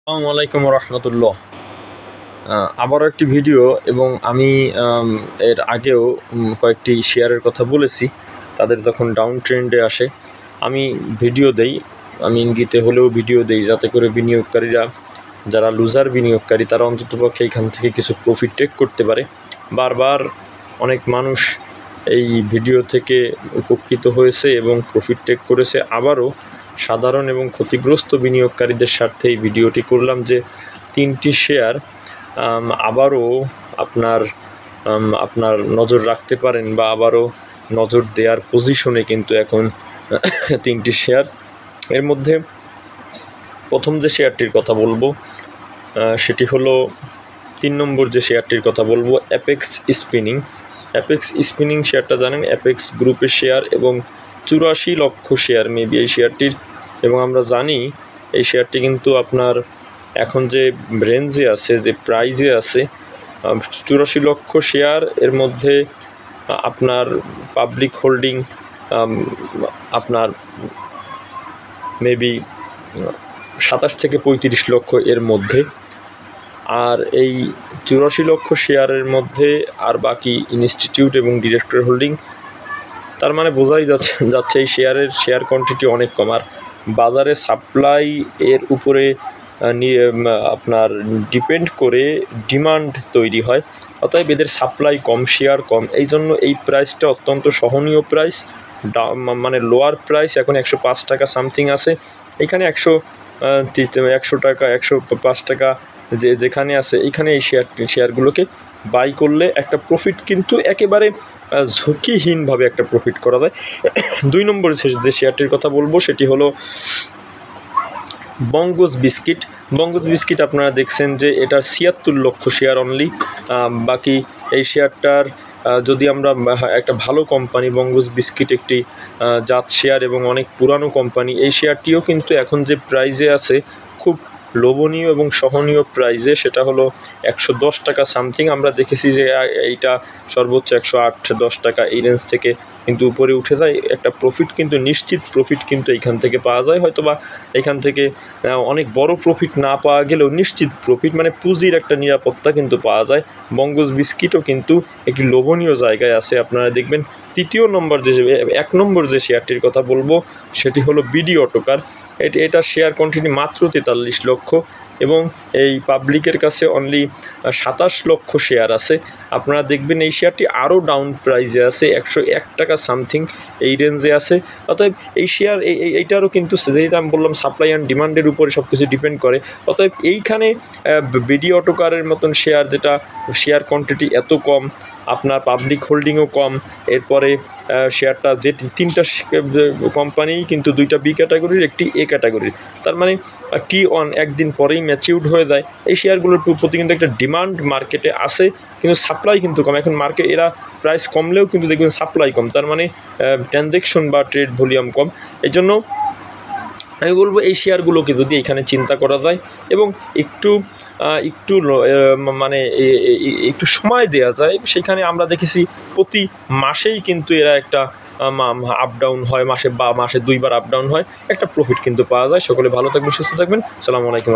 আসসালামু আলাইকুম রহমতুল্লাহ। আবারও একটি ভিডিও এবং আমি এর আগেও কয়েকটি শেয়ারের কথা বলেছি, তাদের তখন ডাউন ট্রেন্ডে আসে। আমি ভিডিও দেই, আমি ইঙ্গিতে হলেও ভিডিও দেই, যাতে করে বিনিয়োগকারীরা, যারা লুজার বিনিয়োগকারী, তারা অন্ততপক্ষে এখান থেকে কিছু প্রফিট টেক করতে পারে। বারবার অনেক মানুষ এই ভিডিও থেকে উপকৃত হয়েছে এবং প্রফিট টেক করেছে। আবারও সাধারণ এবং ক্ষতিগ্রস্ত বিনিয়োগকারীদের স্বার্থে এই ভিডিওটি করলাম যে 3টি শেয়ার আবারও আপনার নজর রাখতে পারেন, বা আবারও নজর দেওয়ার পজিশনে কিন্তু এখন 3টি শেয়ার। এর মধ্যে প্রথম যে শেয়ারটির কথা বলবো সেটি হলো 3 নম্বর যে শেয়ারটির কথা বলবো, অ্যাপেক্স স্পিনিং। অ্যাপেক্স স্পিনিং শেয়ারটা জানেন, অ্যাপেক্স গ্রুপের শেয়ার এবং 84 লক্ষ শেয়ার মেবি এই শেয়ারটির। এবং আমরা জানি এই শেয়ারটি কিন্তু আপনার এখন যে রেঞ্জে আছে, যে প্রাইজে আছে, 84 লক্ষ শেয়ার। এর মধ্যে আপনার পাবলিক হোল্ডিং আপনার মেবি 27 থেকে 35 লক্ষ এর মধ্যে। আর এই 84 লক্ষ শেয়ারের মধ্যে আর বাকি ইনস্টিটিউট এবং ডিরেক্টর হোল্ডিং। তার মানে বোঝাই যাচ্ছে এই শেয়ার কোয়ান্টিটি অনেক কম। আর বাজারে সাপ্লাই এর উপরে আপনার ডিপেন্ড করে ডিমান্ড তৈরি হয়, অতএব এদের সাপ্লাই কম, শেয়ার কম। এই জন্য এই প্রাইসটা অত্যন্ত সহনীয় প্রাইস, মানে লোয়ার প্রাইস এখন 105 টাকা সামথিং আছে। এখানে 100 টাকা 105 টাকা যেখানে আছে, এইখানে এই শেয়ারগুলোকে বাই করলে একটা প্রফিট কিন্তু একেবারে ঝুঁকিহীনভাবে একটা প্রফিট করা যায়। 2 নম্বর যে শেয়ারটির কথা বলবো সেটি হলো বঙ্গজ বিস্কিট। বঙ্গজ বিস্কিট আপনারা দেখছেন যে এটা 76 লক্ষ শেয়ার অনলি। বাকি এই শেয়ারটার যদি আমরা একটা ভালো কোম্পানি, বঙ্গজ বিস্কিট একটি জাত শেয়ার এবং অনেক পুরানো কোম্পানি। এই শেয়ারটিও কিন্তু এখন যে প্রাইজে আছে খুব লোভনীয় এবং সহনীয় প্রাইজে, সেটা হলো 110 টাকা সামথিং। আমরা দেখেছি যে এইটা সর্বোচ্চ 108-10 টাকা এই রেঞ্জ থেকে কিন্তু উপরে উঠে যায়। একটা প্রফিট কিন্তু নিশ্চিত প্রফিট কিন্তু এইখান থেকে পাওয়া যায়। হয়তো বা এখান থেকে অনেক বড় প্রফিট না পাওয়া গেলেও নিশ্চিত প্রফিট, মানে পুঁজির একটা নিরাপত্তা কিন্তু পাওয়া যায়। বঙ্গজ বিস্কিটও কিন্তু একটি লোভনীয় জায়গায় আছে, আপনারা দেখবেন। 1 নম্বর যে শেয়ারটির কথা বলবো সেটি হলো বিডি অটোকার। এটার শেয়ার কোয়ান্টিটি মাত্র 43 লক্ষ এবং এই পাবলিকের কাছে অনলি 27 লক্ষ শেয়ার আছে। আপনারা দেখবেন এই শেয়ারটি আরও ডাউন প্রাইজে আছে, 101 টাকা সামথিং এই রেঞ্জে আছে। অতএব এই শেয়ার এইটারও কিন্তু, যেহেতু আমি বললাম সাপ্লাই অ্যান্ড ডিমান্ডের উপরে সব কিছু ডিপেন্ড করে, অতএব এইখানে বিডি অটোকারের মতন শেয়ার, যেটা শেয়ার কোয়ান্টিটি এত কম, আপনার পাবলিক হোল্ডিংও কম, এরপরে শেয়ারটা যে 3টা কোম্পানিই কিন্তু 2টা বি ক্যাটাগরির, একটি এ ক্যাটাগরির। তার মানে একদিন পরেই ম্যাচিউরড হয়ে যায়। এই শেয়ারগুলোর প্রতি কিন্তু একটা ডিমান্ড মার্কেটে আছে, কিন্তু সাপ্লাই কিন্তু কম। এখন এরা প্রাইস কমলেও কিন্তু দেখবেন সাপ্লাই কম, তার মানে ট্রানজ্যাকশন বা ট্রেড ভলিউম কম। এই জন্য আমি বলবো এই শেয়ারগুলোকে যদি এখানে চিন্তা করা যায় এবং একটু মানে একটু সময় দেওয়া যায়, সেখানে আমরা দেখেছি প্রতি মাসেই কিন্তু এরা একটা আপ ডাউন হয়, মাসে 2বার আপ ডাউন হয়, একটা প্রফিট কিন্তু পাওয়া যায়। সকলে ভালো থাকবেন, সুস্থ থাকবেন। আসসালামু আলাইকুম।